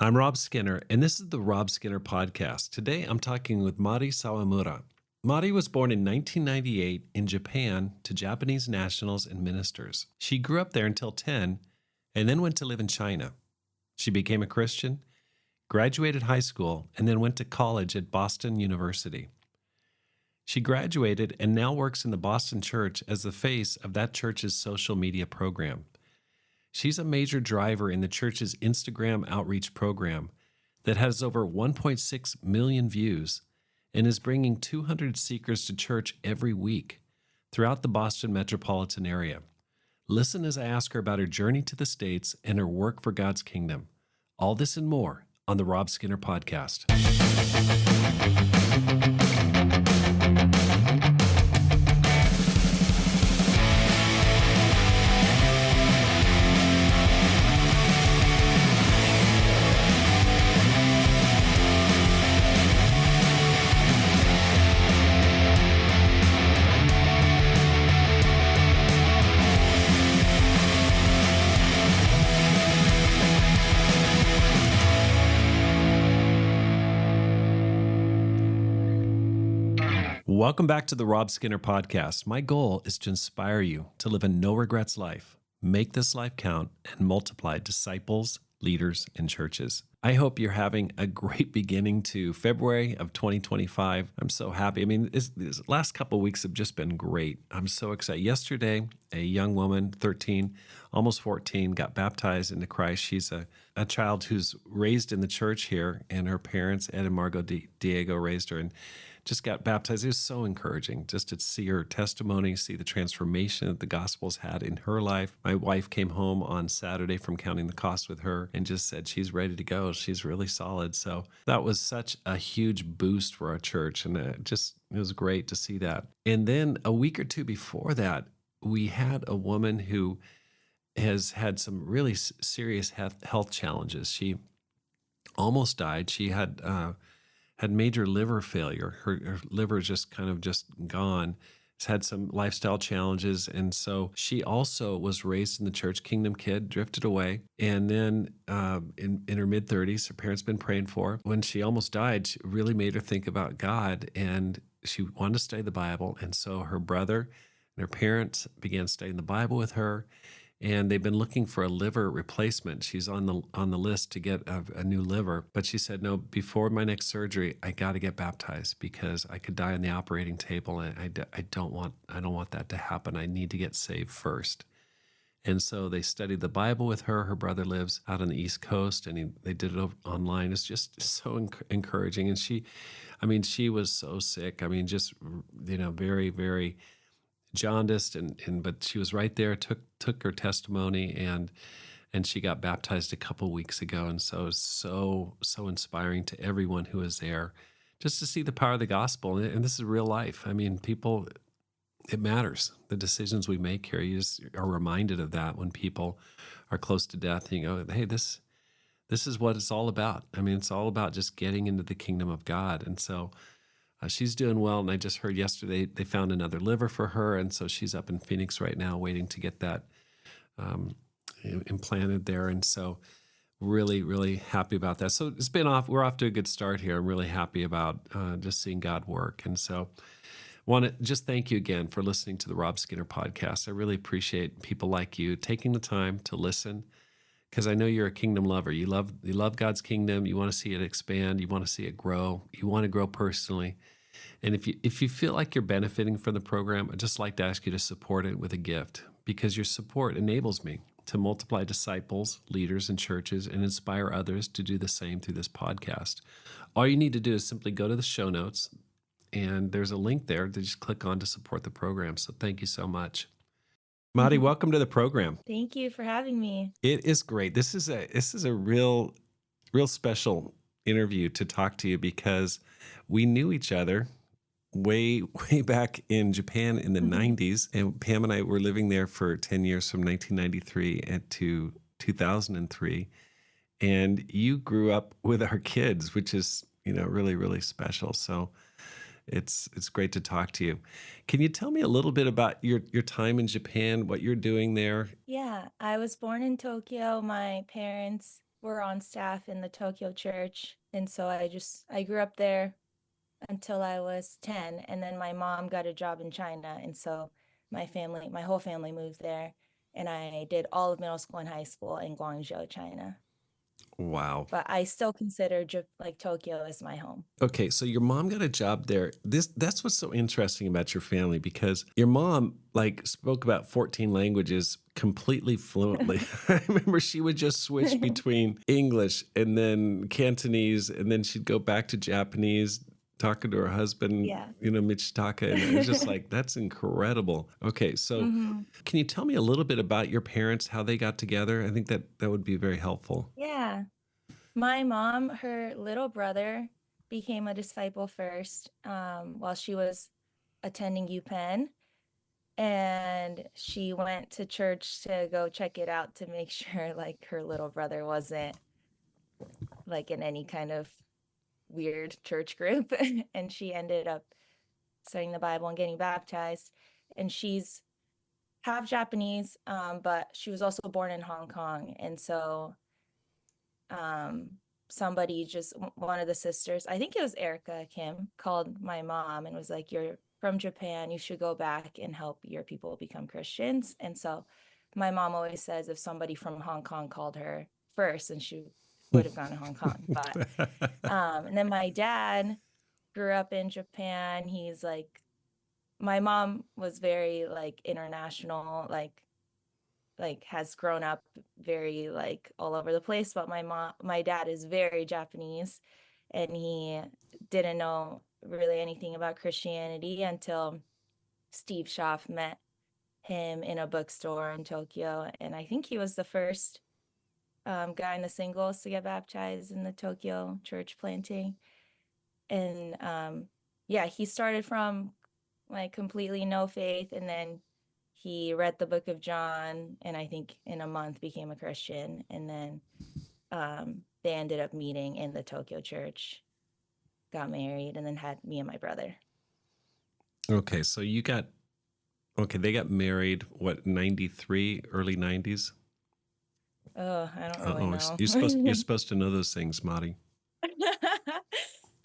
I'm Rob Skinner, and this is the Rob Skinner Podcast. Today I'm talking with Mari Sawamura. Mari was born in 1998 in Japan to Japanese nationals and ministers. She grew up there until 10 and then went to live in China. She became a Christian, graduated high school, and then went to college at Boston University. She graduated and now works in the Boston church as the face of that church's social media program. She's a major driver in the church's Instagram outreach program that has over 1.6 million views and is bringing 200 seekers to church every week throughout the Boston metropolitan area. Listen as I ask her about her journey to the States and her work for God's kingdom. All this and more on the Rob Skinner Podcast. Welcome back to the Rob Skinner Podcast. My goal is to inspire you to live a no regrets life, make this life count, and multiply disciples, leaders, and churches. I hope you're having a great beginning to February of 2025. I'm so happy. I mean, this last couple of weeks have just been great. I'm so excited. Yesterday, a young woman, 13, almost 14, got baptized into Christ. She's a child who's raised in the church here, and her parents, Ed and Margot Diego, raised her and just got baptized. It was so encouraging just to see her testimony, see the transformation that the gospel's had in her life. My wife came home on Saturday from counting the cost with her and just said she's ready to go. She's really solid. So that was such a huge boost for our church. And it was great to see that. And then a week or two before that, we had a woman who has had some really serious health challenges. She almost died. She had major liver failure. Her liver is just kind of just gone. She's had some lifestyle challenges. And so she also was raised in the church, kingdom kid, drifted away. And then in her mid-30s, her parents been praying for her. When she almost died, it really made her think about God. And she wanted to study the Bible. And so her brother and her parents began studying the Bible with her. And they've been looking for a liver replacement. She's on the list to get a new liver. But she said, no, before my next surgery, I got to get baptized because I could die on the operating table. And I don't want that to happen. I need to get saved first. And so they studied the Bible with her. Her brother lives out on the East Coast, and they did it online. It's just so encouraging. And she was so sick. I mean, just, very, very jaundiced, but she was right there, took her testimony, and she got baptized a couple weeks ago. And so it was so inspiring to everyone who was there just to see the power of the gospel. And this is real life. I mean, people, it matters. The decisions we make here, you just are reminded of that when people are close to death. You go, hey, this is what it's all about. I mean, it's all about just getting into the kingdom of God. And so she's doing well, and I just heard yesterday they found another liver for her, and so she's up in Phoenix right now waiting to get that implanted there. And so really, really happy about that. So we're off to a good start here. I'm really happy about just seeing God work. And so want to just thank you again for listening to the Rob Skinner Podcast. I really appreciate people like you taking the time to listen, because I know you're a kingdom lover. You love God's kingdom. You want to see it expand. You want to see it grow. You want to grow personally. And if you feel like you're benefiting from the program, I'd just like to ask you to support it with a gift, because your support enables me to multiply disciples, leaders, and churches, and inspire others to do the same through this podcast. All you need to do is simply go to the show notes, and there's a link there to just click on to support the program. So thank you so much. Mari, welcome to the program. Thank you for having me. It is great. This is a real special interview to talk to you, because we knew each other way back in Japan in the 90s. And Pam and I were living there for 10 years, from 1993 to 2003. And you grew up with our kids, which is, really, really special. So it's great to talk to you. Can you tell me a little bit about your time in Japan, what you're doing there? Yeah, I was born in Tokyo. My parents were on staff in the Tokyo church. And so I grew up there until I was 10. And then my mom got a job in China. And so my whole family moved there. And I did all of middle school and high school in Guangzhou, China. Wow. But I still consider like Tokyo as my home. Okay, so your mom got a job there. That's what's so interesting about your family because your mom like spoke about 14 languages completely fluently. I remember she would just switch between English and then Cantonese and then she'd go back to Japanese talking to her husband, Yeah. Michitaka, and it's just like that's incredible. Okay, so hmm can you tell me a little bit about your parents, how they got together? I think that would be very helpful. Yeah. My mom, her little brother became a disciple first while she was attending UPenn. And she went to church to go check it out to make sure like her little brother wasn't like in any kind of weird church group. And she ended up studying the Bible and getting baptized. And she's half Japanese, but she was also born in Hong Kong. And so um, somebody just, one of the sisters, I think it was Erica Kim, called my mom and was like, "You're from Japan, you should go back and help your people become Christians." And so my mom always says if somebody from Hong Kong called her first, and she would have gone to Hong Kong. But and then my dad grew up in Japan. He's like, my mom was very like international, like has grown up very like all over the place, but my dad is very Japanese, and he didn't know really anything about Christianity until Steve Schaff met him in a bookstore in Tokyo. And I think he was the first guy in the singles to get baptized in the Tokyo church planting. And yeah, he started from like completely no faith, and then he read the book of John, and I think in a month became a Christian. And then they ended up meeting in the Tokyo church, got married, and then had me and my brother. Okay, so they got married, what, 93, early 90s? Oh, I don't really Oh, know. you're supposed to know those things, Mari.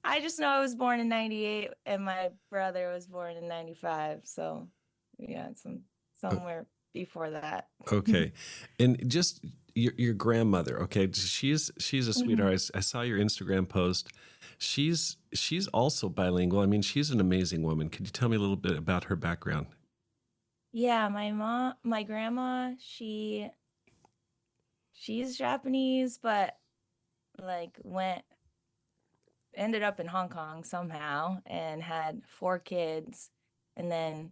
I just know I was born in 98 and my brother was born in 95. So yeah, O- somewhere before that. Okay. And just your grandmother, okay, she's a Mhm. sweetheart. I saw your Instagram post. She's also bilingual. I mean, she's an amazing woman. Could you tell me a little bit about her background? Yeah, my grandma, she's Japanese, but like ended up in Hong Kong somehow and had four kids, and then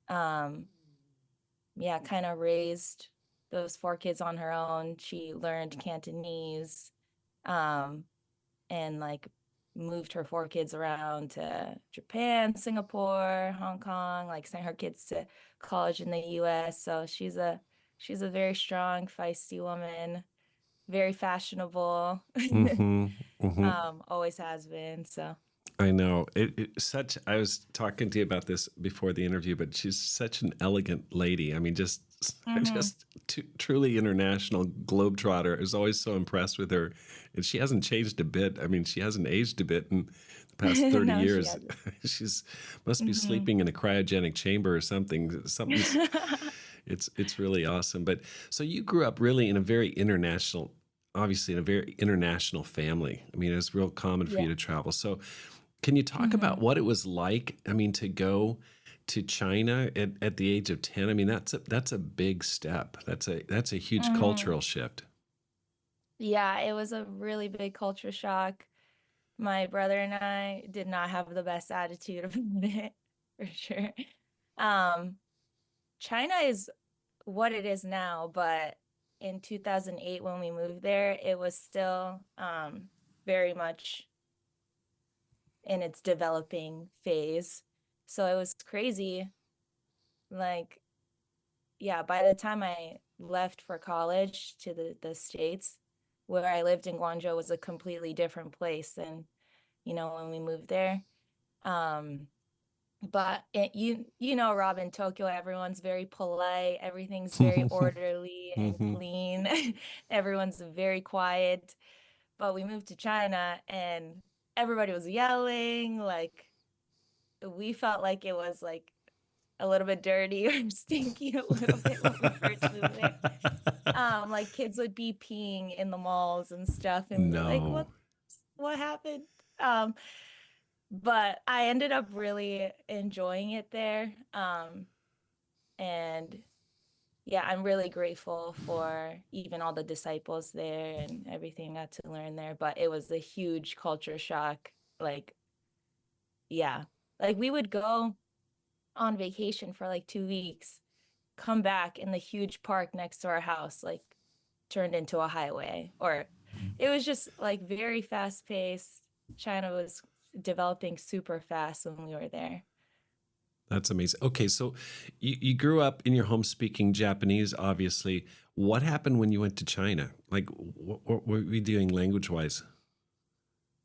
um yeah, kind of raised those four kids on her own. She learned Cantonese, um and like moved her four kids around to Japan, Singapore, Hong Kong, like sent her kids to college in the US. So she's a very strong, feisty woman, very fashionable. Mm-hmm. Mm-hmm. Always has been. So I know I was talking to you about this before the interview, but she's such an elegant lady. I mean, just, mhm. just truly international globetrotter. I was always so impressed with her. And she hasn't changed a bit. I mean, she hasn't aged a bit in the past 30 No, she years. hasn't. She's must be hmm sleeping in a cryogenic chamber or something. It's really awesome. But so you grew up really in a very international, obviously in a very international family. I mean, it was real common for you Yeah. to travel. So can you talk about hmm what it was like? I mean, to go to China at the age of 10. I mean, that's a big step. That's a huge hmm cultural shift. Yeah, it was a really big culture shock. My brother and I did not have the best attitude about it, for sure. Um, China is what it is now, but in 2008 when we moved there, it was still very much in its developing phase. So it was crazy. Like, yeah, by the time I left for college to the States, where I lived in Guangzhou was a completely different place than, when we moved there. Um, But you know, Rob, in Tokyo, everyone's very polite, everything's very orderly and Hmm. clean. Everyone's very quiet. But we moved to China and everybody was yelling, like we felt like it was like a little bit dirty or stinky a little bit when we first moved there. Like kids would be peeing in the malls and stuff, and we were like, No, what happened? Um, but I ended up really enjoying it there. And yeah, I'm really grateful for even all the disciples there and everything I got to learn there. But it was a huge culture shock. Like, yeah, like we would go on vacation for like 2 weeks, come back, and the huge park next to our house like turned into a highway. Or it was just like very fast paced. China was developing super fast when we were there. that's amazing. Okay, so you grew up in your home speaking Japanese, obviously. What happened when you went to China? Like, what were you doing language wise?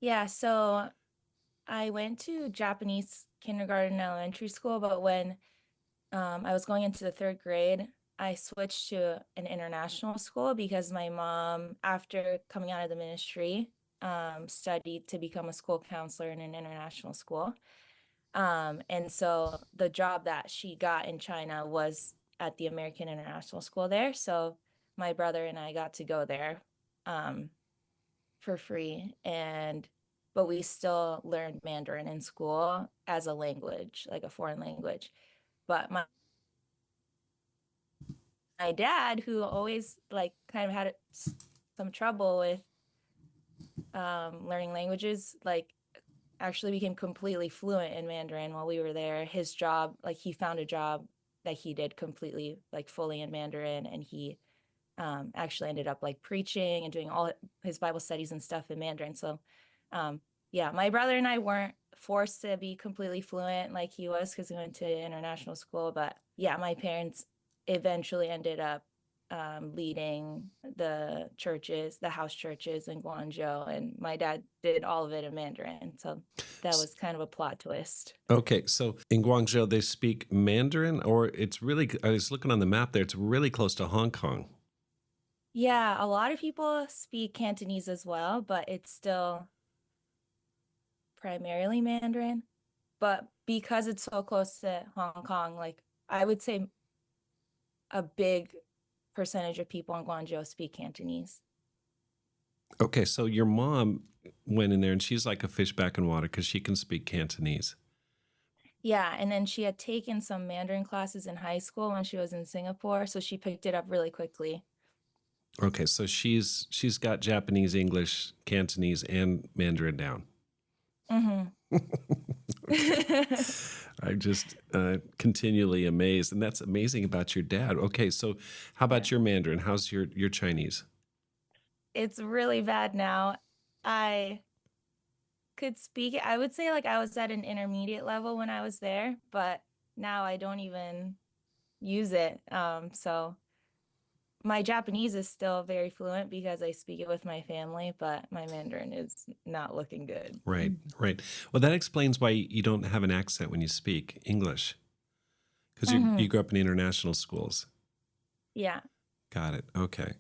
Yeah, so I went to Japanese kindergarten and elementary school, but when I was going into the third grade, I switched to an international school because my mom, after coming out of the ministry, studied to become a school counselor in an international school. And so the job that she got in China was at the American International School there. So my brother and I got to go there um, for free. But we still learned Mandarin in school as a language, like a foreign language. But my dad, who always like kind of had some trouble with learning languages, like actually became completely fluent in Mandarin while we were there. His job, like he found a job that he did completely, like fully in Mandarin, and he actually ended up like preaching and doing all his Bible studies and stuff in Mandarin. So, um, yeah, my brother and I weren't forced to be completely fluent like he was because we went to international school. But yeah, my parents eventually ended up leading the churches, the house churches in Guangzhou, and my dad did all of it in Mandarin. So that S- was kind of a plot twist. Okay, so in Guangzhou, they speak Mandarin, or it's really, I was looking on the map there, it's really close to Hong Kong. Yeah, a lot of people speak Cantonese as well, but it's still primarily Mandarin. But because it's so close to Hong Kong, like I would say a big percentage of people in Guangzhou speak Cantonese. Okay, so your mom went in there and she's like a fish back in water because she can speak Cantonese. Yeah, and then she had taken some Mandarin classes in high school when she was in Singapore, so she picked it up really quickly. Okay, so she's got Japanese, English, Cantonese, and Mandarin down. Hmm. Okay. I'm just continually amazed, and that's amazing about your dad. Okay, so how Yeah. about your Mandarin? How's your Chinese? It's really bad now. I could speak it. I would say like I was at an intermediate level when I was there, but now I don't even use it. So my Japanese is still very fluent because I speak it with my family, but my Mandarin is not looking good. Right, right. Well, that explains why you don't have an accent when you speak English, because you Hmm. grew up in international schools. Yeah. Got it. Okay.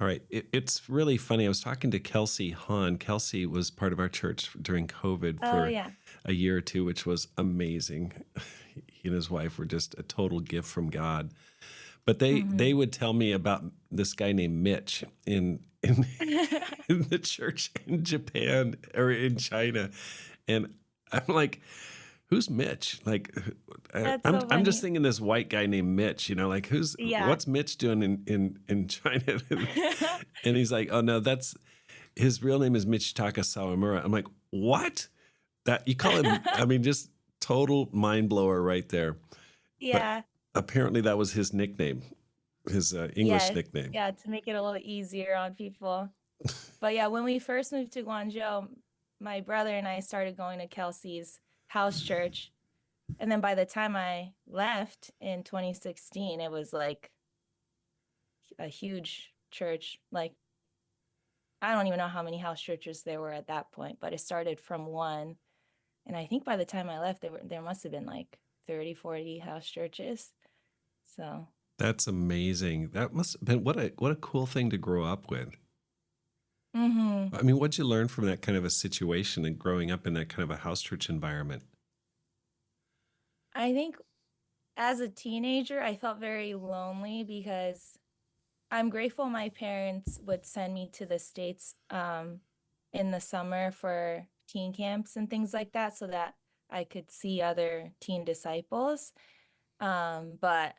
All right. It's really funny. I was talking to Kelsey Hahn. Kelsey was part of our church during COVID Oh, for yeah. a year or two, which was amazing. He and his wife were just a total gift from God. But they Hmm. would tell me about this guy named Mitch in in the church in Japan or in China, and I'm like, who's Mitch? Like, That's I'm so I'm just funny. thinking this white guy named Mitch. Like Yeah. what's Mitch doing in China? And he's like, oh no, that's his real name is Michitaka Sawamura. I'm like, what? That you call him? I mean, just total mind blower right there. But Yeah. apparently that was his nickname, his English Yes. nickname. Yeah. To make it a little easier on people. But yeah, when we first moved to Guangzhou, my brother and I started going to Kelsey's house church. And then by the time I left in 2016, it was like a huge church. Like, I don't even know how many house churches there were at that point, but it started from one. And I think by the time I left, there must have been like 30, 40 house churches. So That's amazing. That must have been what a cool thing to grow up with. mhm. I mean, what'd you learn from that kind of a situation and growing up in that kind of a house church environment? I think as a teenager, I felt very lonely because I'm grateful my parents would send me to the States in the summer for teen camps and things like that so that I could see other teen disciples. But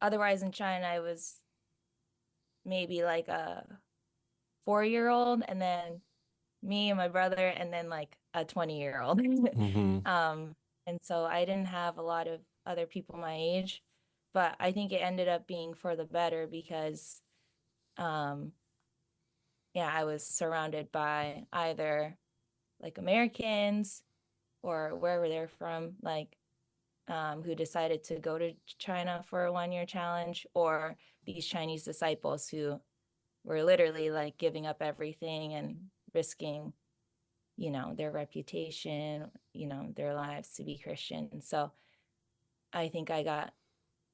otherwise in China, I was maybe like a 4-year-old and then me and my brother and then like a 20-year-old. Mm-hmm. um, and so I didn't have a lot of other people my age, but I think it ended up being for the better because um, yeah, I was surrounded by either like Americans or wherever they're from, like who decided to go to China for a 1-year challenge, or these Chinese disciples who were literally like giving up everything and risking, their reputation, their lives to be Christian. So I think I got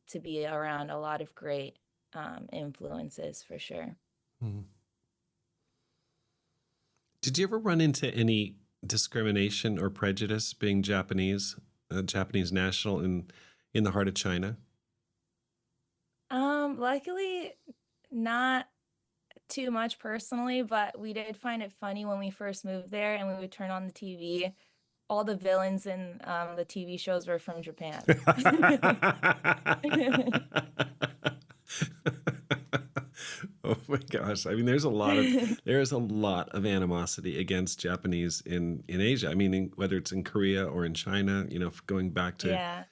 to be around a lot of great influences for sure. Mm-hmm. Did you ever run into any discrimination or prejudice being Japanese, Japanese national in the heart of China? Luckily, not too much personally, but we did find it funny when we first moved there and we would turn on the TV. All the villains in the TV shows were from Japan. Oh my gosh. I mean, there is a lot of animosity against Japanese in Asia. I mean, whether it's in Korea or in China, going back to Yeah.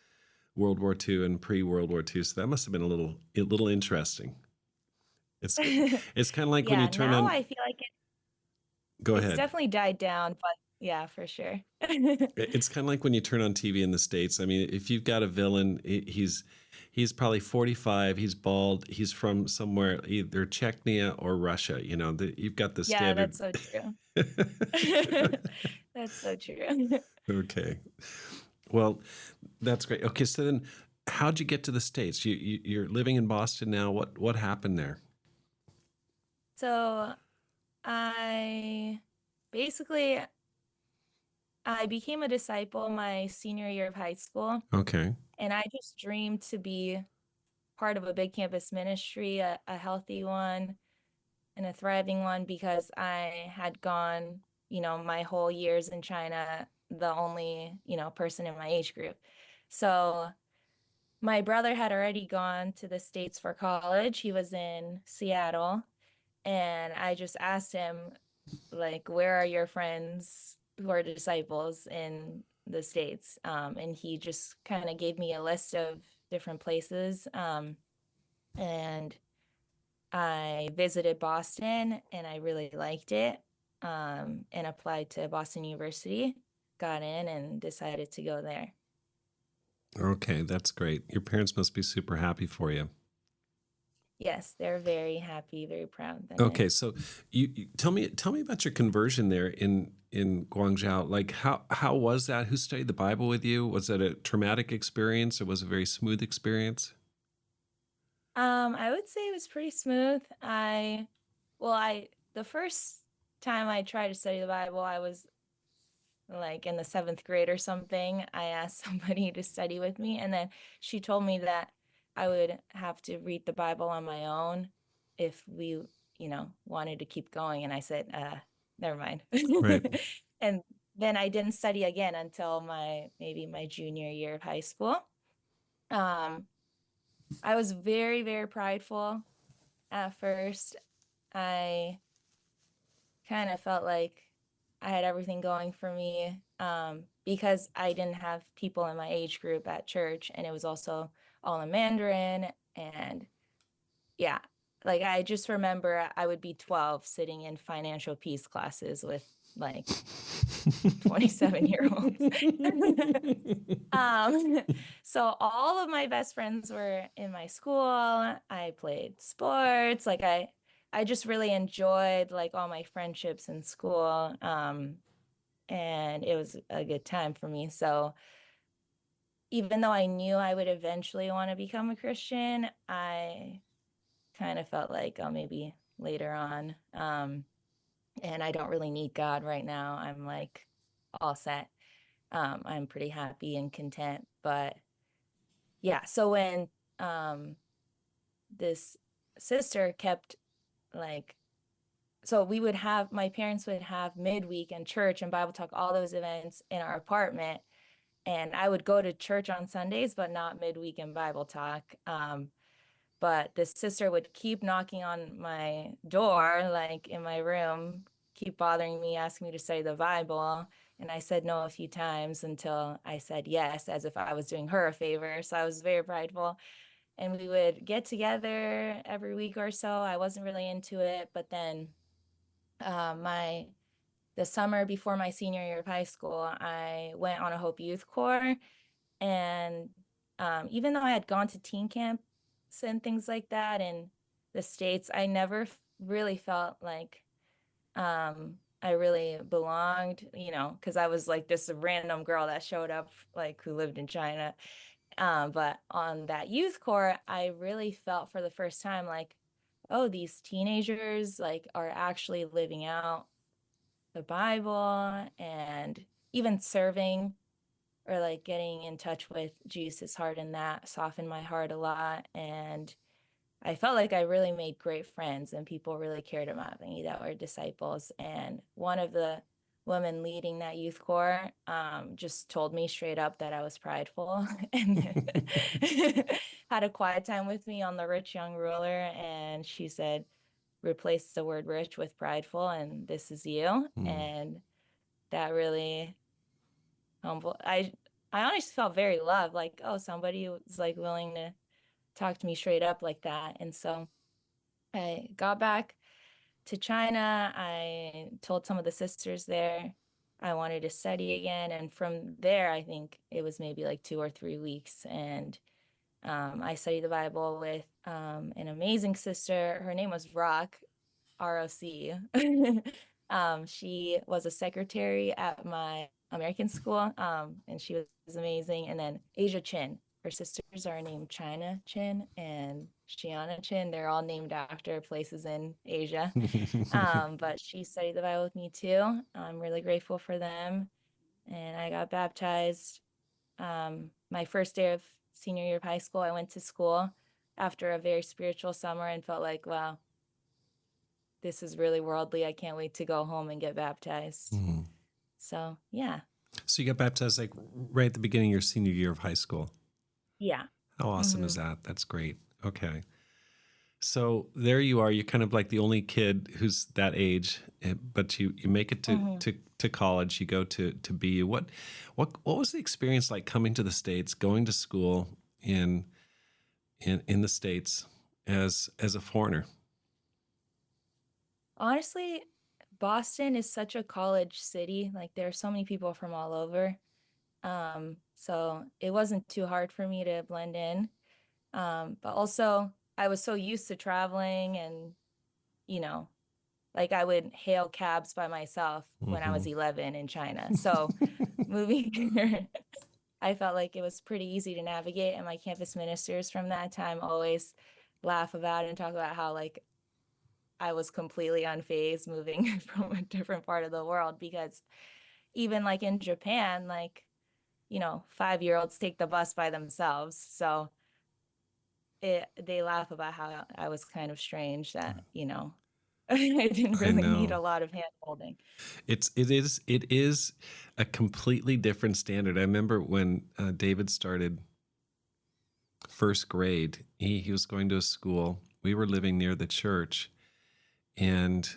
World War II and pre-World War II. So that must have been a little interesting. It's kind of like when you Yeah, turn now on, I feel like go it's ahead. definitely died down, but yeah, for sure. It's kind of like when you turn on TV in the States. I mean, if you've got a villain, he's probably 45, he's bald, he's from somewhere either Chechnya or Russia. You've got the Yeah, standard. that's so true. That's so true. Okay. Well, that's great. Okay, so then how'd you get to the States? You're living in Boston now. What happened there? So I basically I became a disciple my senior year of high school, Okay. and I just dreamed to be part of a big campus ministry, a healthy one and a thriving one, because I had gone, my whole years in China, the only, person in my age group. So my brother had already gone to the States for college. He was in Seattle. And I just asked him, like, where are your friends who are disciples in the States? And he just kind of gave me a list of different places. And I visited Boston and I really liked it, and applied to Boston University, got in, and decided to go there. Okay, that's great. Your parents must be super happy for you. Yes, they're very happy, very proud that Okay, so you tell me about your conversion there in Guangzhou. Like how was that? Who studied the Bible with you? Was it a traumatic experience or was it a very smooth experience? I would say it was pretty smooth. The first time I tried to study the Bible, I was like in the 7th grade or something. I asked somebody to study with me, and then she told me that I would have to read the Bible on my own if we, wanted to keep going. And I said, never mind. Right. And then I didn't study again until maybe my junior year of high school. Um, I was very, very prideful at first. I kind of felt like I had everything going for me, because I didn't have people in my age group at church, and it was also all in Mandarin. And yeah, like I just remember I would be 12 sitting in financial peace classes with like 27-year-olds. Um, so all of my best friends were in my school. I played sports. Like I just really enjoyed like all my friendships in school. and it was a good time for me. So even though I knew I would eventually want to become a Christian, I kind of felt like, oh, maybe later on. And I don't really need God right now. I'm like all set. I'm pretty happy and content. But yeah, so when um, this sister kept like, so we would have, my parents would have midweek and church and Bible talk, all those events in our apartment. And I would go to church on Sundays, but not midweek and Bible talk. But this sister would keep knocking on my door, like in my room, keep bothering me, asking me to study the Bible. And I said no a few times until I said yes, as if I was doing her a favor. So I was very prideful. And we would get together every week or so. I wasn't really into it, but then my the summer before my senior year of high school, I went on a Hope Youth Corps. And even though I had gone to teen camps and things like that in the States, I never really felt like I really belonged, because I was like this random girl that showed up, like who lived in China. But on that youth corps, I really felt for the first time like, oh, these teenagers like are actually living out the Bible and even serving or like getting in touch with Jesus' heart, and that softened my heart a lot. And I felt like I really made great friends and people really cared about me that were disciples. And one of the women leading that youth corps just told me straight up that I was prideful and had a quiet time with me on the rich young ruler. And she said, replace the word rich with prideful, and this is you. And that really humble. I honestly felt very loved, like, oh, somebody was like willing to talk to me straight up like that. And so I got back to China. I told some of the sisters there I wanted to study again. And from there, I think it was maybe like 2 or 3 weeks. And I studied the Bible with an amazing sister. Her name was Rock, ROC. She was a secretary at my American school, and she was amazing. And then Asia Chin, her sisters are named China Chin and Shiana Chin. They're all named after places in Asia. But she studied the Bible with me too. I'm really grateful for them. And I got baptized my first day of senior year of high school. I went to school after a very spiritual summer and felt like, wow, this is really worldly. I can't wait to go home and get baptized. So, yeah. So you got baptized like right at the beginning of your senior year of high school. Yeah. How awesome is that? That's great. Okay. So there you are. You're kind of like the only kid who's that age, but you make it to college. You go to BU. What was the experience like coming to the States, going to school in the States as a foreigner? Honestly, Boston is such a college city. Like there are so many people from all over. So it wasn't too hard for me to blend in. But also I was so used to traveling and, like I would hail cabs by myself when I was 11 in China. So moving here, I felt like it was pretty easy to navigate. And my campus ministers from that time always laugh about it and talk about how like I was completely unfazed moving from a different part of the world, because even like in Japan, like, 5-year-olds take the bus by themselves. So they laugh about how I was kind of strange that, I didn't I really need know. a lot of hand holding. It is a completely different standard. I remember when David started first grade, he was going to a school. We were living near the church, and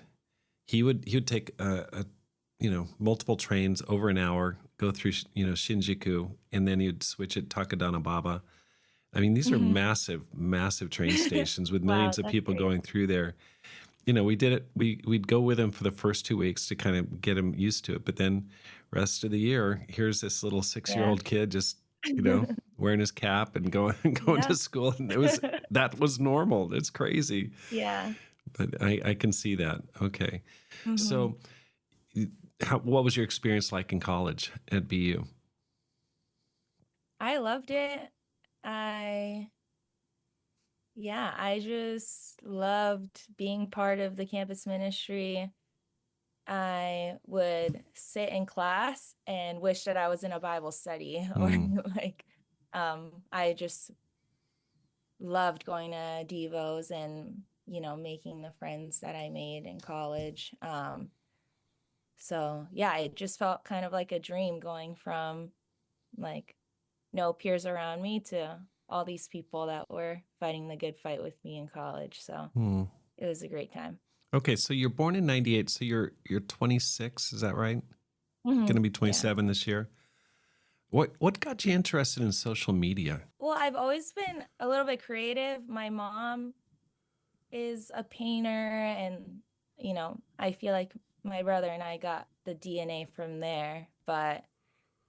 he would take a multiple trains over an hour, go through Shinjuku, and then he'd switch at Takadanobaba. I mean, these are massive train stations with Wow, millions of that's people great. going through there. We did it. We'd go with him for the first 2 weeks to kind of get him used to it. But then rest of the year, here's this little 6-year-old kid just, wearing his cap and going Yeah. to school. And that was normal. It's crazy. Yeah. But I can see that. Okay. Mhm. So what was your experience like in college at BU? I loved it. I I just loved being part of the campus ministry. I would sit in class and wish that I was in a Bible study or like I just loved going to devos and making the friends that I made in college. So yeah, it just felt kind of like a dream going from like no peers around me to all these people that were fighting the good fight with me in college. So Hmm. it was a great time. Okay, so you're born in 98, so you're 26, is that right? Going to be Yeah. 27 this year. What got you interested in social media? Well, I've always been a little bit creative. My mom is a painter, and I feel like my brother and I got the DNA from there. But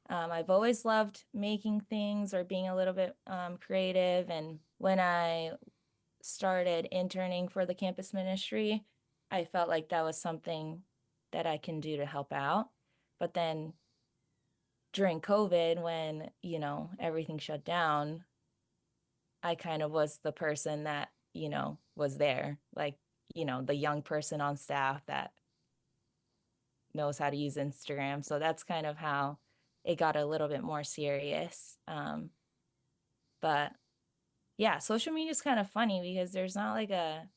I've always loved making things or being a little bit creative. And when I started interning for the campus ministry, I felt like that was something that I can do to help out. But then during COVID, when, everything shut down, I kind of was the person that, was there, like, the young person on staff that knows how to use Instagram. So that's kind of how it got a little bit more serious. But yeah, social media is kind of funny because there's not like a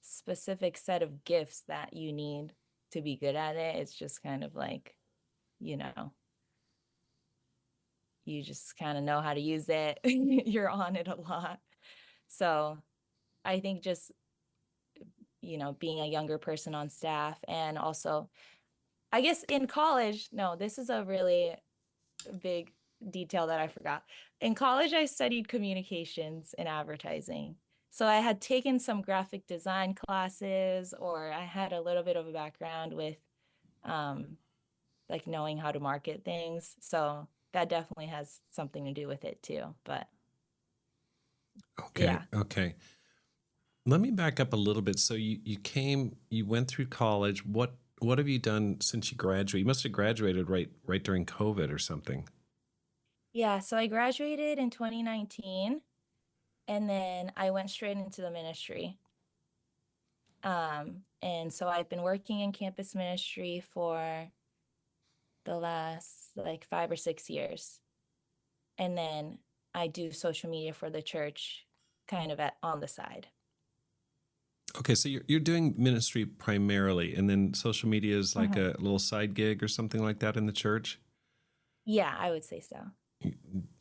specific set of gifts that you need to be good at it. It's just kind of like, you know, you just kind of know how to use it. You're on it a lot. So I think just, being a younger person on staff, and also, I guess in college, no, this is a really big detail that I forgot. In college, I studied communications and advertising. So I had taken some graphic design classes, or I had a little bit of a background with um, like knowing how to market things. So that definitely has something to do with it too. But Okay, yeah. okay. Let me back up a little bit. So you went through college. What have you done since you graduated? You must have graduated right during COVID or something. Yeah. So I graduated in 2019, and then I went straight into the ministry. And so I've been working in campus ministry for the last like 5 or 6 years. And then I do social media for the church kind of on the side. Okay, so you're doing ministry primarily, and then social media is like Mhm. a little side gig or something like that in the church. Yeah, I would say so.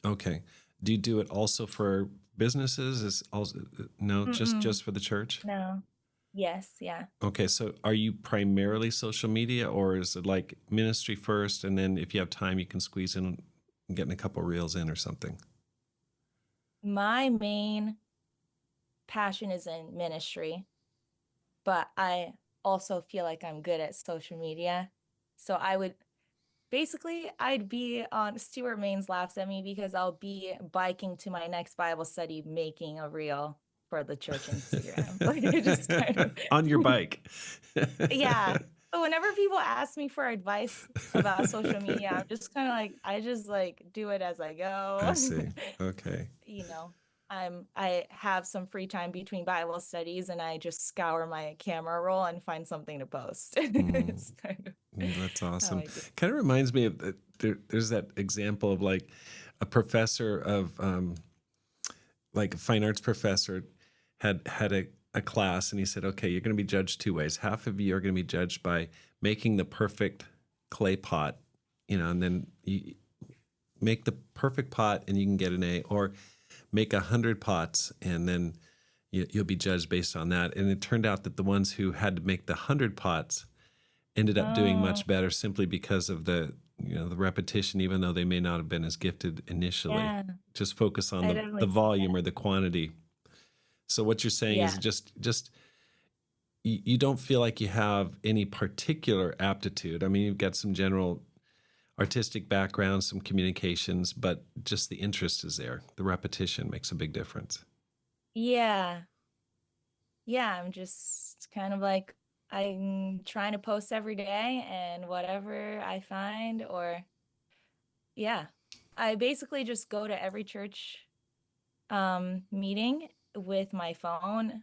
Okay. Do you do it also for businesses? Is also no, Mm-mm. just for the church? No. Yes, yeah. Okay, so are you primarily social media, or is it like ministry first, and then if you have time, you can squeeze in getting a couple reels in or something? My main passion is in ministry, but I also feel like I'm good at social media. So I'd be on Stuart Maines laughs at me because I'll be biking to my next Bible study making a reel for the church Instagram. Like it just kind of On your bike. yeah. So whenever people ask me for advice about social media, I'm just kind of like I just like do it as I I go. see. Okay. you know, I have some free time between Bible studies and I just scour my camera roll and find something to post. Mm, It's kind of that's how awesome. I do. Kind of reminds me of there's that example of like a professor of like a fine arts professor had a class, and he said, okay, you're going to be judged two ways. Half of you are going to be judged by making the perfect clay pot, and then you make the perfect pot and you can get an A, or make 100 pots and then you'll be judged based on that. And it turned out that the ones who had to make the 100 pots ended up doing Oh, much better simply because of the repetition, even though they may not have been as gifted initially. yeah. Just focus on I the definitely see volume that. or the quantity. So what you're saying is Yeah. just you don't feel like you have any particular aptitude. I mean, you've got some general artistic background, some communications, but just the interest is there. The repetition makes a big difference. Yeah. Yeah. I'm just kind of like I'm trying to post every day and whatever I find, or yeah, I basically just go to every church meeting with my phone,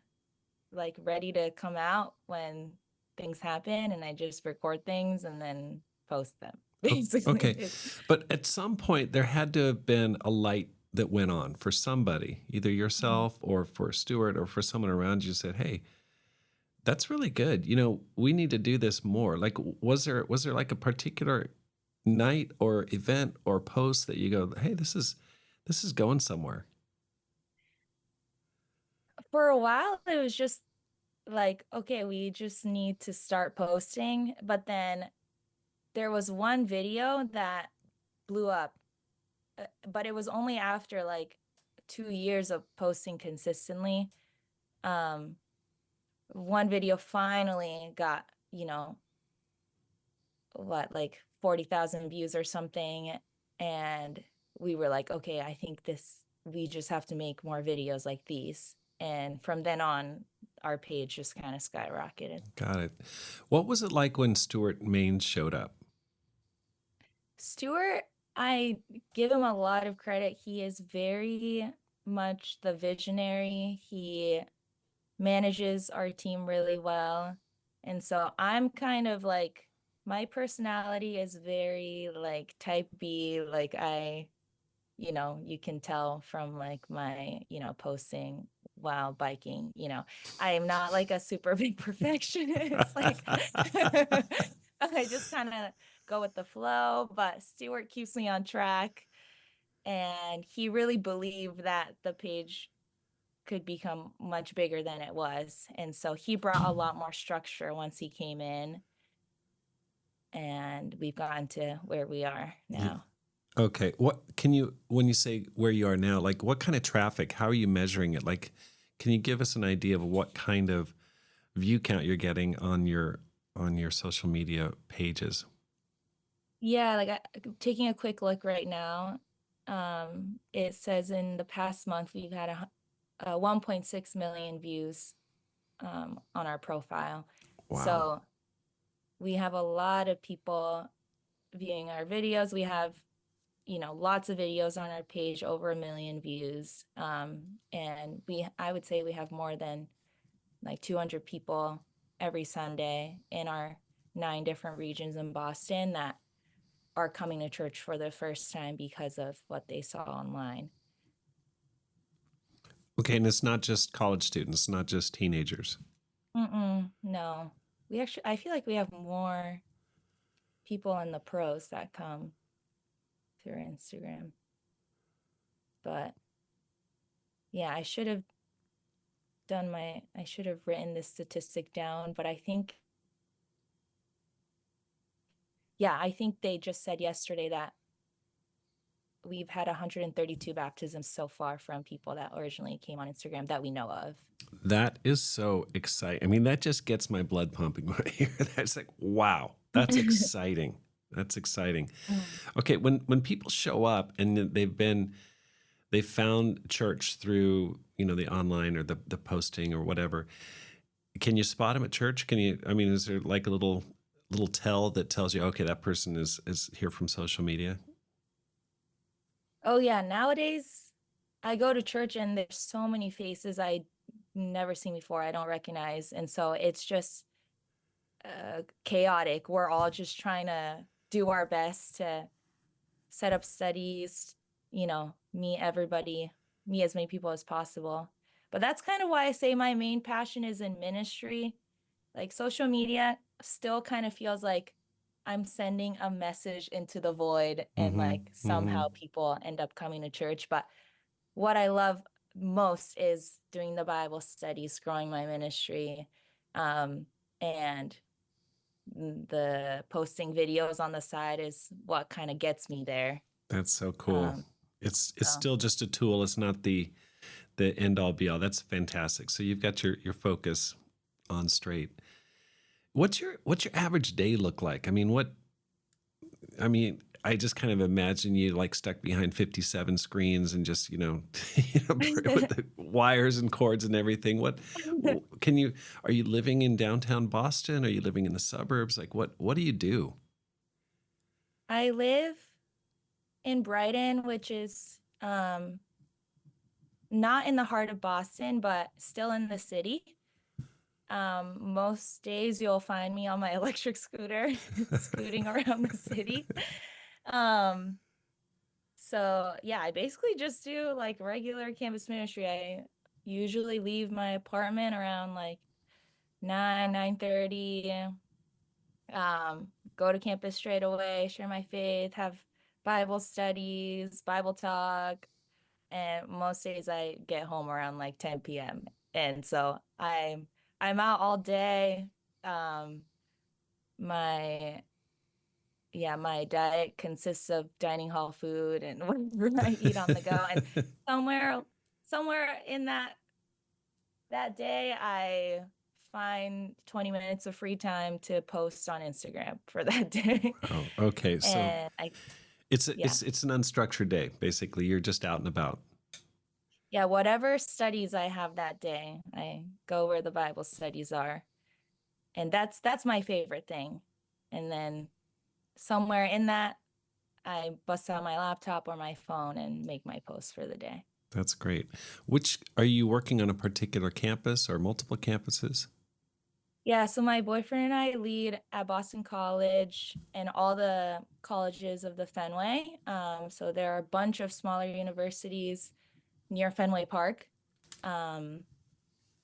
like ready to come out when things happen, and I just record things and then post them. Basically, Okay. But at some point, there had to have been a light that went on for somebody, either Mhm. yourself or for Stuart or for someone around you said, hey, that's really good. You know, we need to do this more. Like, was there like a particular night or event or post that you go, hey, this is going somewhere? For a while, it was just like, okay, we just need to start posting. But then there was one video that blew up, but it was only after like 2 years of posting consistently. Um, One video finally got, what, like 40,000 views or something. And we were like, okay, I think we just have to make more videos like these. And from then on, our page just kind of skyrocketed. Got it. What was it like when Stuart Maines showed up? Stuart, I give him a lot of credit. He is very much the visionary. He manages our team really well. And so I'm kind of like, my personality is very like type B. Like you can tell from like my, posting while biking, I am not like a super big perfectionist. Like I just kind of go with the flow, but Stuart keeps me on track. And he really believed that the page could become much bigger than it was. And so he brought a lot more structure once he came in, and we've gotten to where we are Ye- now. Okay. What can you, when you say where you are now, like what kind of traffic? How are you measuring it? Like, can you give us an idea of what kind of view count you're getting on your social media pages? Yeah, like taking a quick look right now, it says in the past month we've had a 1.6 million views on our profile. Wow. So we have a lot of people viewing our videos. We have, lots of videos on our page, over 1 million views. And I would say we have more than like 200 people every Sunday in our 9 different regions in Boston that are coming to church for the first time because of what they saw online. Okay. And it's not just college students, not just teenagers. No, I feel like we have more people in the pros that come through Instagram. But yeah, I should have written this statistic down, but I think they just said yesterday that we've had 132 baptisms so far from people that originally came on Instagram that we know of. That is so exciting. I mean, that just gets my blood pumping when I hear that. It's like, wow, that's exciting. That's exciting. Mm. Okay, when people show up and they found church through, the online or the posting or whatever, can you spot them at church? Can you, I mean, is there like a little tell that tells you, okay, that person is here from social media? Oh yeah, nowadays I go to church and there's so many faces I never seen before, I don't recognize, and so it's just chaotic. We're all just trying to do our best to set up studies, meet as many people as possible. But that's kind of why I say my main passion is in ministry. Like social media still kind of feels like I'm sending a message into the void, and Mm-hmm. like Mm-hmm. somehow people end up coming to church. But what I love most is doing the Bible studies, growing my ministry, and the posting videos on the side is what kind of gets me there. That's so cool. Um, It's so still just a tool. It's not the end all be all. That's fantastic. So you've got your focus on straight. What's your average day look like? I mean, I just kind of imagine you like stuck behind 57 screens and just, with the wires and cords and everything. Are you living in downtown Boston? Are you living in the suburbs? Like what do you do? I live in Brighton, which is not in the heart of Boston, but still in the city. Most days you'll find me on my electric scooter scooting around the city. Um, so yeah, I basically just do like regular campus ministry. I usually leave my apartment around like 9:30. Go to campus straight away, share my faith, have Bible studies, Bible talk, and most days I get home around like 10 p.m. And so I'm out all day. Um, my my diet consists of dining hall food and whatever I eat on the go. And somewhere in that day, I find 20 minutes of free time to post on Instagram for that day. Oh, okay. So And yeah, it's an unstructured day. Basically, you're just out and about. yeah, whatever studies I have that day, I go where the Bible studies are. And that's my favorite thing. And then somewhere in that, I bust out my laptop or my phone and make my post for the day. That's great. Which are you working on a particular campus or multiple campuses? Yeah, so my boyfriend and I lead at Boston College and all the colleges of the Fenway. So there are a bunch of smaller universities near Fenway Park. Um,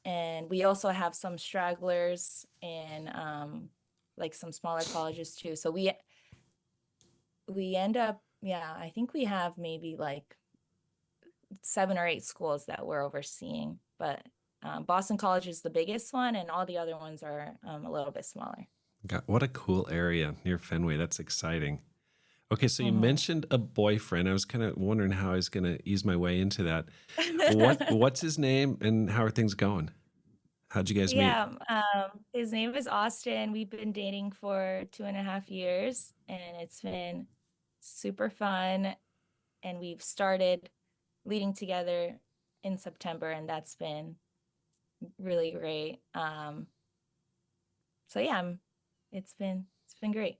and we also have some stragglers in like some smaller colleges too. So we end up, yeah, I think we have maybe like 7 or 8 schools that we're overseeing, but Boston College is the biggest one, and all the other ones are a little bit smaller. God, what a cool area near Fenway. That's exciting. Okay, so you Mhm. mentioned a boyfriend. I was kind of wondering how I was going to ease my way into that. What's his name and how are things going? How'd you guys meet? Yeah, his name is Austin. We've been dating for 2.5 years, and it's been super fun. And we've started leading together in September, and that's been really great. So yeah, it's been great.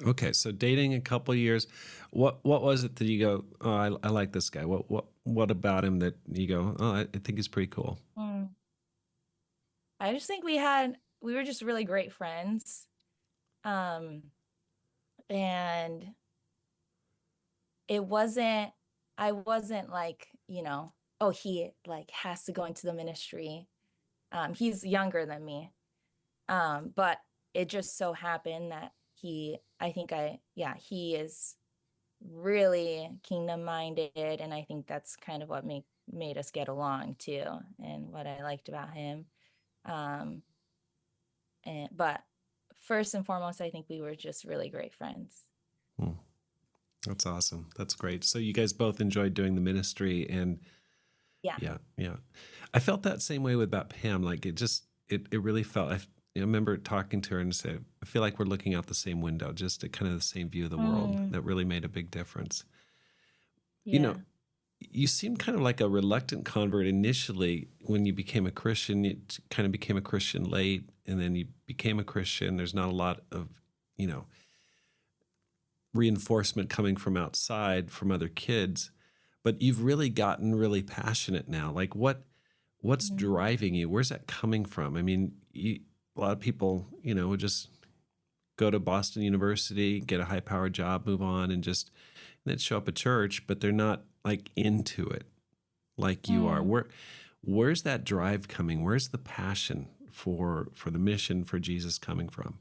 Okay, so dating a couple years. What was it that you go, "Oh, I like this guy." What about him that you go, "Oh, I think he's pretty cool." Mm. I just think we were just really great friends. Um, and it wasn't, I wasn't like, oh, he like has to go into the ministry. He's younger than me. But it just so happened that he is really kingdom minded. And I think that's kind of what made us get along too, and what I liked about him. Um, but first and foremost, I think we were just really great friends. Hmm, that's awesome. That's great. So you guys both enjoyed doing the ministry and Yeah. yeah, yeah. I felt that same way with about Pam. Like it really felt. I remember talking to her and said, I feel like we're looking out the same window, just at kind of the same view of the world. Mm, That really made a big difference. You know, yeah. you seemed kind of like a reluctant convert initially when you became a Christian. You kind of became a Christian late, and then you became a Christian. There's not a lot of, you know, reinforcement coming from outside from other kids, but you've really gotten really passionate now. Like what's Mhm. driving you? Where's that coming from? I mean, a lot of people, would just go to Boston University, get a high-powered job, move on, and then show up at church, but they're not like into it like you are. Mm. Where's that drive coming? Where's the passion for the mission for Jesus coming from?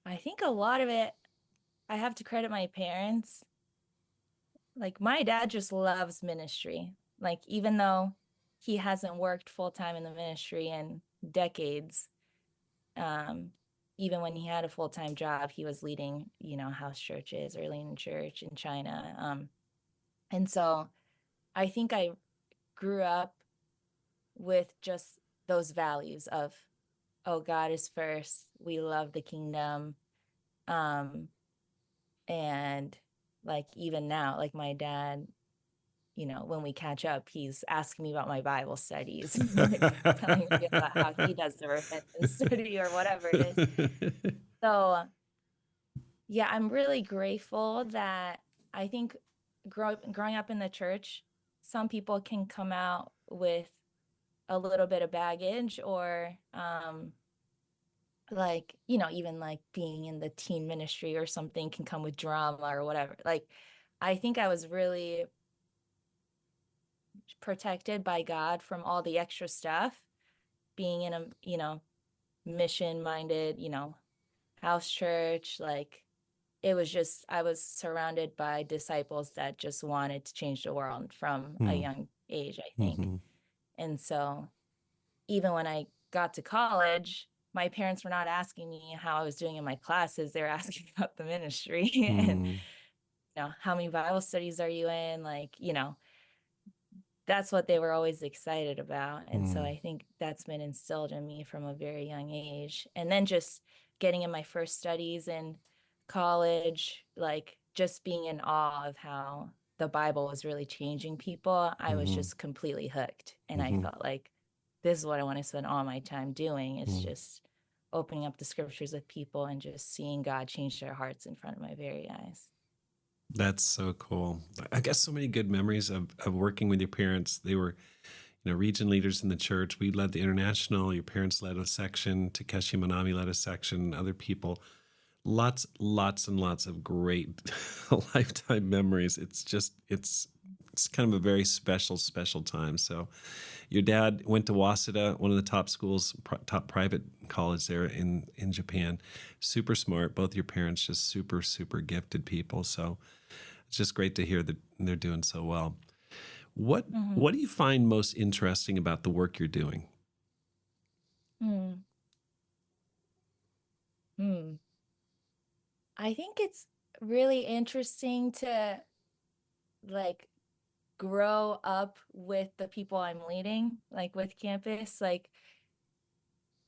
I think a lot of it, I have to credit my parents. Like my dad just loves ministry. Like even though he hasn't worked full time in the ministry in decades, um, even when he had a full time job, he was leading, house churches or leading church in China. And so I think I grew up with just those values of, oh, God is first. We love the kingdom. Um, And like even now, like my dad, when we catch up, he's asking me about my Bible studies, like telling me about how he does the repentance study or whatever it is. So yeah, I'm really grateful that I think growing up in the church, some people can come out with a little bit of baggage or like, even like being in the teen ministry or something can come with drama or whatever. Like, I think I was really protected by God from all the extra stuff, being in a, mission minded, house church. Like, it was just, I was surrounded by disciples that just wanted to change the world from a young age, I think. And so even when I got to college, my parents were not asking me how I was doing in my classes. They're asking about the ministry and, how many Bible studies are you in? Like, that's what they were always excited about. And so I think that's been instilled in me from a very young age. And then just getting in my first studies in college, like just being in awe of how the Bible was really changing people, I was just completely hooked. And I felt like this is what I want to spend all my time doing, is just opening up the scriptures with people and just seeing God change their hearts in front of my very eyes. That's so cool. I guess so many good memories of working with your parents. They were, region leaders in the church. We led the international. Your parents led a section. Takeshi Manami led a section. Other people. Lots and lots of great lifetime memories. It's kind of a very special time. So your dad went to Waseda, one of the top schools, top private college there in Japan. Super smart. Both your parents just super gifted people. So it's just great to hear that they're doing so well. What do you find most interesting about the work you're doing? I think it's really interesting to like grow up with the people I'm leading, like with campus. Like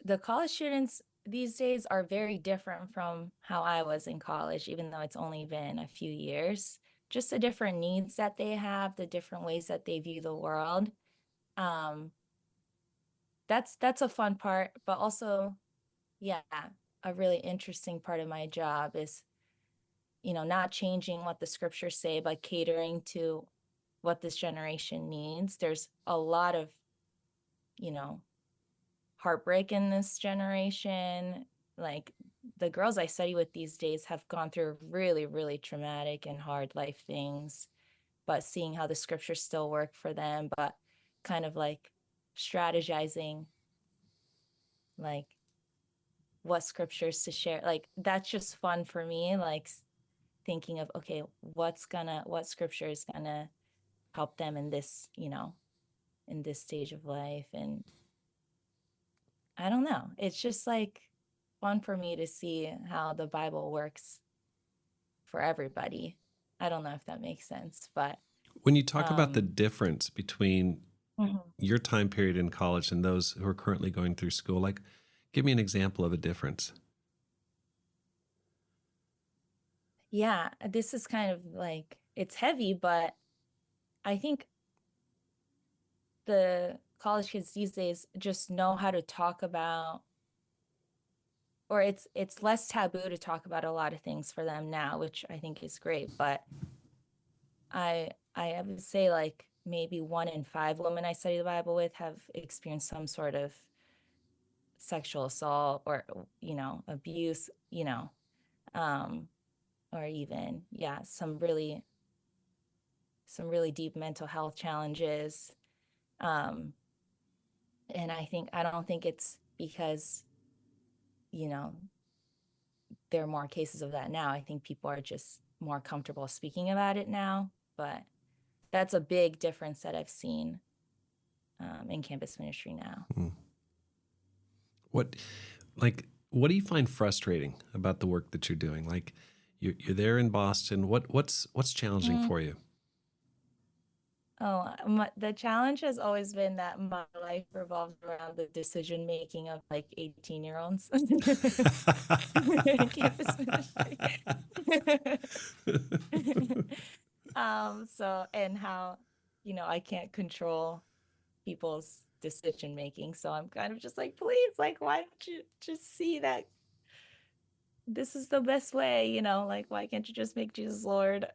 the college students these days are very different from how I was in college, even though it's only been a few years. Just the different needs that they have, the different ways that they view the world. Um, that's a fun part, but also, yeah, a really interesting part of my job is, not changing what the scriptures say, but catering to what this generation needs. There's a lot of, heartbreak in this generation. Like the girls I study with these days have gone through really, really traumatic and hard life things, but seeing how the scriptures still work for them, but kind of like strategizing, like what scriptures to share. Like that's just fun for me. Like thinking of, okay, what scripture is gonna help them in this, in this stage of life. And I don't know. It's just like fun for me to see how the Bible works for everybody. I don't know if that makes sense, but When you talk about the difference between Mhm. your time period in college and those who are currently going through school, like, give me an example of a difference. Yeah, this is kind of like it's heavy, but I think the college kids these days just know how to talk about, or it's less taboo to talk about a lot of things for them now, which I think is great. But I would say like maybe 1 in 5 women I study the Bible with have experienced some sort of sexual assault or abuse, um, or even some really deep mental health challenges. Um, and I don't think it's because you know there are more cases of that now. I think people are just more comfortable speaking about it now, but that's a big difference that I've seen in campus ministry now. What, what do you find frustrating about the work that you're doing? Like, you're there in Boston. What's challenging Mm. for you? Oh, the challenge has always been that my life revolves around the decision making of like 18-year-olds in campus ministry. So, and how, I can't control people's decision making. So I'm kind of just like, please, like, why don't you just see that this is the best way, like, why can't you just make Jesus Lord?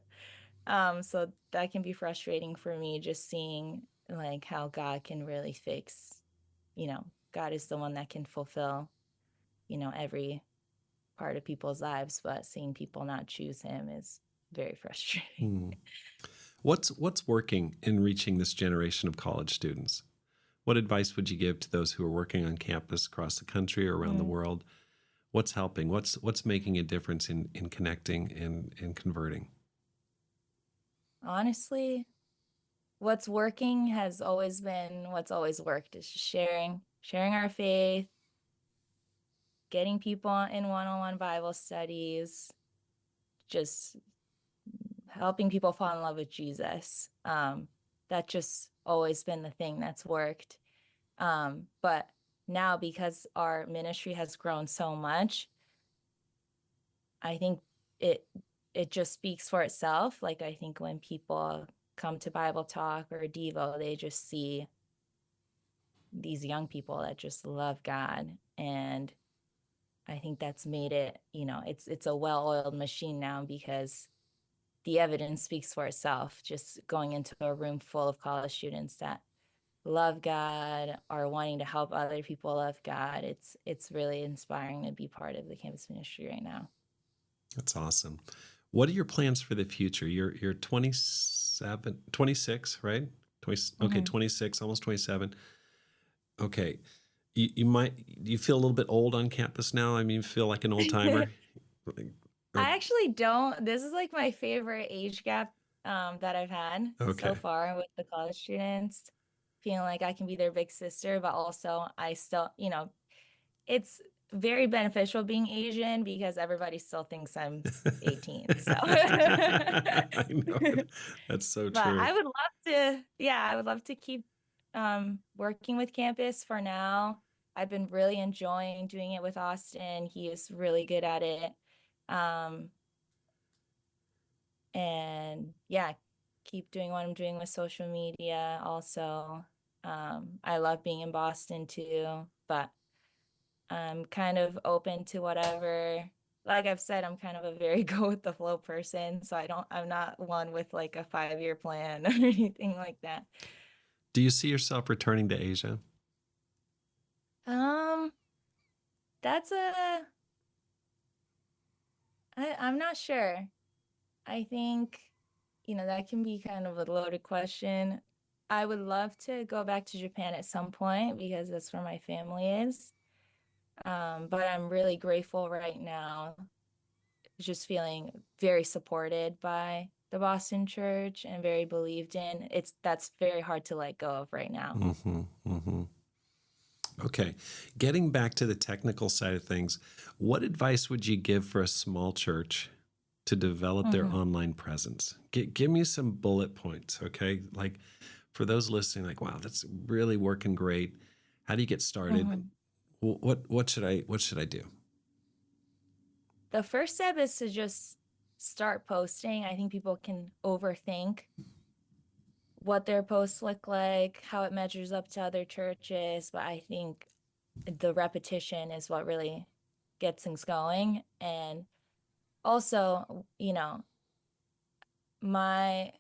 So that can be frustrating for me, just seeing like how God can really fix, God is the one that can fulfill, every part of people's lives, but seeing people not choose him is very frustrating. Hmm. What's working in reaching this generation of college students? What advice would you give to those who are working on campus across the country or around the Mm. world? What's helping? What's making a difference in connecting and converting? Honestly, what's working has always been what's always worked is just sharing our faith, getting people in one-on-one Bible studies, just helping people fall in love with Jesus. That's just always been the thing that's worked. But now, because our ministry has grown so much, I think it it just speaks for itself. Like, I think when people come to Bible Talk or Devo, they just see these young people that just love God. And I think that's made it, it's a well-oiled machine now, because the evidence speaks for itself. Just going into a room full of college students that love God, are wanting to help other people love God. It's really inspiring to be part of the campus ministry right now. That's awesome. What are your plans for the future? You're 27, 26, right? 20, okay, Mhm. 26, almost 27. Okay. Do you feel a little bit old on campus now? I mean, you feel like an old timer? Or, I actually don't. This is like my favorite age gap that I've had so okay. far with the college students. Feeling like I can be their big sister, but also I still, it's very beneficial being Asian because everybody still thinks I'm 18. So, I know it. That's so but true. I would love to keep working with campus for now. I've been really enjoying doing it with Austin. He is really good at it. Um, and yeah, keep doing what I'm doing with social media also. I love being in Boston too, but I'm kind of open to whatever. Like I've said, I'm kind of a very go with the flow person, so I'm not one with like a 5-year plan or anything like that. Do you see yourself returning to Asia? Um, that's I'm not sure. I think, that can be kind of a loaded question. I would love to go back to Japan at some point because that's where my family is. But I'm really grateful right now, just feeling very supported by the Boston church and very believed in. That's very hard to let go of right now. Mm-hmm, mm-hmm. Okay. Getting back to the technical side of things, what advice would you give for a small church to develop their Hmm. online presence? Give me some bullet points, okay? Like for those listening, like, wow, that's really working great. How do you get started? Hmm. What should I do? The first step is to just start posting. I think people can overthink what their posts look like, how it measures up to other churches, but I think the repetition is what really gets things going. And also, my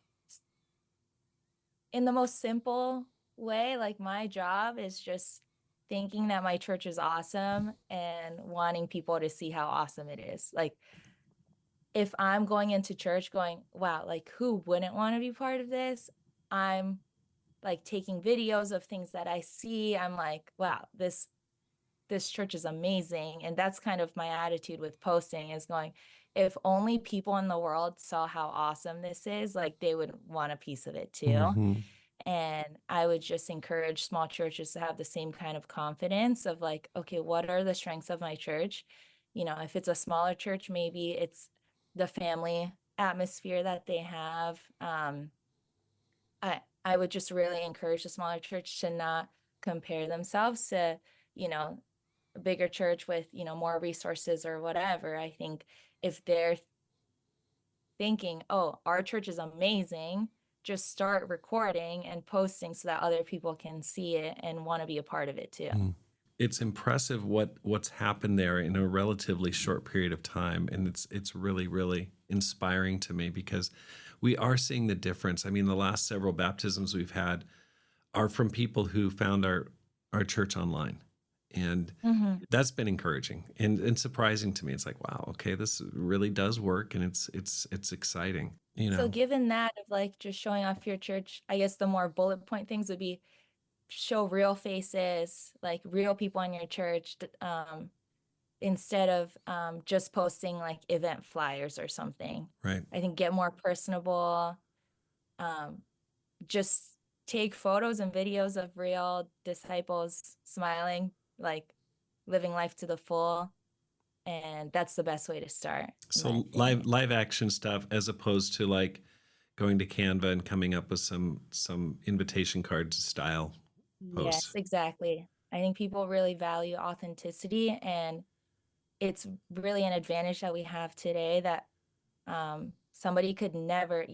in the most simple way, like my job is just thinking that my church is awesome and wanting people to see how awesome it is. Like if I'm going into church going, wow, like who wouldn't want to be part of this? I'm like taking videos of things that I see. I'm like, wow, this church is amazing. And that's kind of my attitude with posting, is going, if only people in the world saw how awesome this is, like they would want a piece of it too. Mm-hmm. And I would just encourage small churches to have the same kind of confidence of like, okay, what are the strengths of my church? If it's a smaller church, maybe it's the family atmosphere that they have. I would just really encourage the smaller church to not compare themselves to, a bigger church with, more resources or whatever. I think if they're thinking, oh, our church is amazing, just start recording and posting so that other people can see it and want to be a part of it too. It's impressive what's happened there in a relatively short period of time, and it's really, really inspiring to me because we are seeing the difference. I mean, the last several baptisms we've had are from people who found our church online, and Hmm. that's been encouraging and surprising to me. It's like, wow, okay, this really does work, and it's exciting. So given that of like just showing off your church, I guess the more bullet point things would be show real faces, like real people in your church, instead of just posting like event flyers or something. Right. I think get more personable. Um, just take photos and videos of real disciples smiling, like living life to the full. And that's the best way to start, in my So opinion. live action stuff as opposed to like going to Canva and coming up with some invitation card style Yes, posts. exactly. I think people really value authenticity, and it's really an advantage that we have today that somebody could never,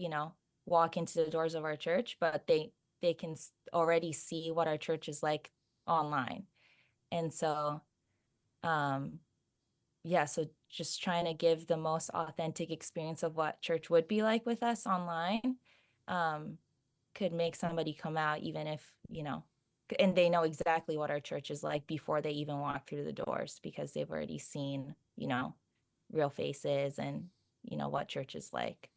walk into the doors of our church, but they can already see what our church is like online. And so, um, yeah, so just trying to give the most authentic experience of what church would be like with us online, um, could make somebody come out even if, and they know exactly what our church is like before they even walk through the doors because they've already seen, real faces and, what church is like.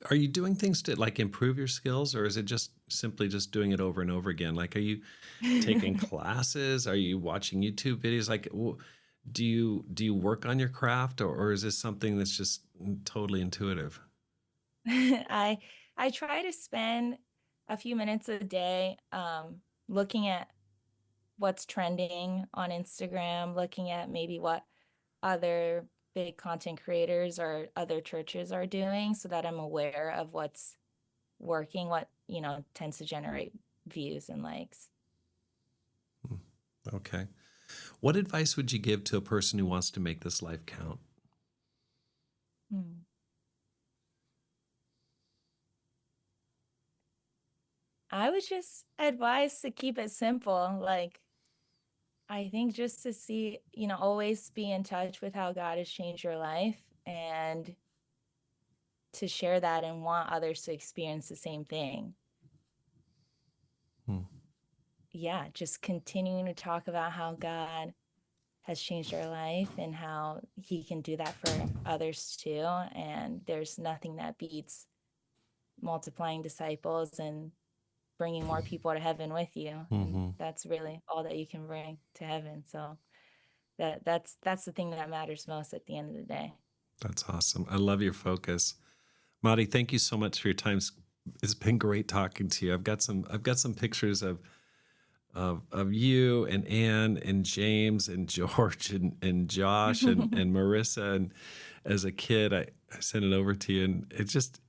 Are you doing things to like improve your skills, or is it just simply just doing it over and over again? Like, are you taking classes? Are you watching YouTube videos? Like, do you work on your craft, or is this something that's just totally intuitive? I I try to spend a few minutes a day looking at what's trending on Instagram, looking at maybe what other big content creators or other churches are doing so that I'm aware of what's working, what, tends to generate views and likes. Okay. What advice would you give to a person who wants to make this life count? Hmm. I would just advise to keep it simple. Like, I think just to see, always be in touch with how God has changed your life and to share that and want others to experience the same thing. Hmm. Yeah, just continuing to talk about how God has changed our life and how he can do that for others too. And there's nothing that beats multiplying disciples and bringing more people to heaven with you. And Mm-hmm. that's really all that you can bring to heaven. So that's the thing that matters most at the end of the day. That's awesome. I love your focus. Mari, thank you so much for your time. It's been great talking to you. I've got some pictures of you and Anne and James and George and Josh and Marissa. And as a kid, I sent it over to you, and it's just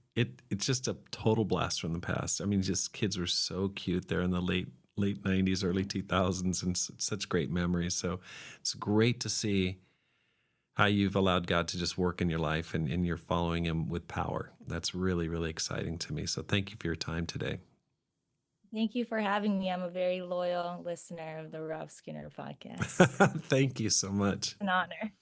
a total blast from the past. I mean, just kids were so cute there in the late 90s, early 2000s, and such great memories. So it's great to see how you've allowed God to just work in your life and you're following him with power. That's really, really exciting to me. So thank you for your time today. Thank you for having me. I'm a very loyal listener of the Rob Skinner podcast. Thank you so much. An honor.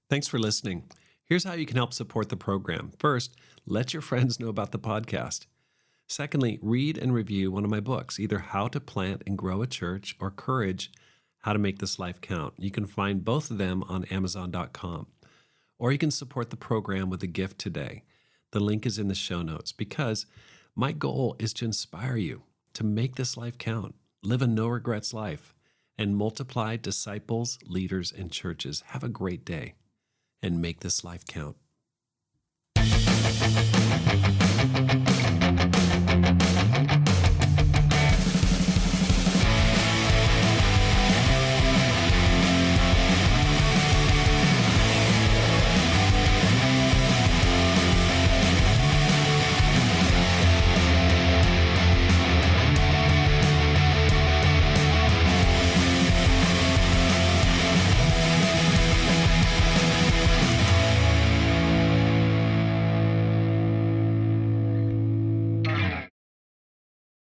Thanks for listening. Here's how you can help support the program. First, let your friends know about the podcast. Secondly, read and review one of my books, either How to Plant and Grow a Church or Courage, How to Make This Life Count. You can find both of them on Amazon.com. Or you can support the program with a gift today. The link is in the show notes because my goal is to inspire you to make this life count, live a no regrets life, and multiply disciples, leaders, and churches. Have a great day and make this life count.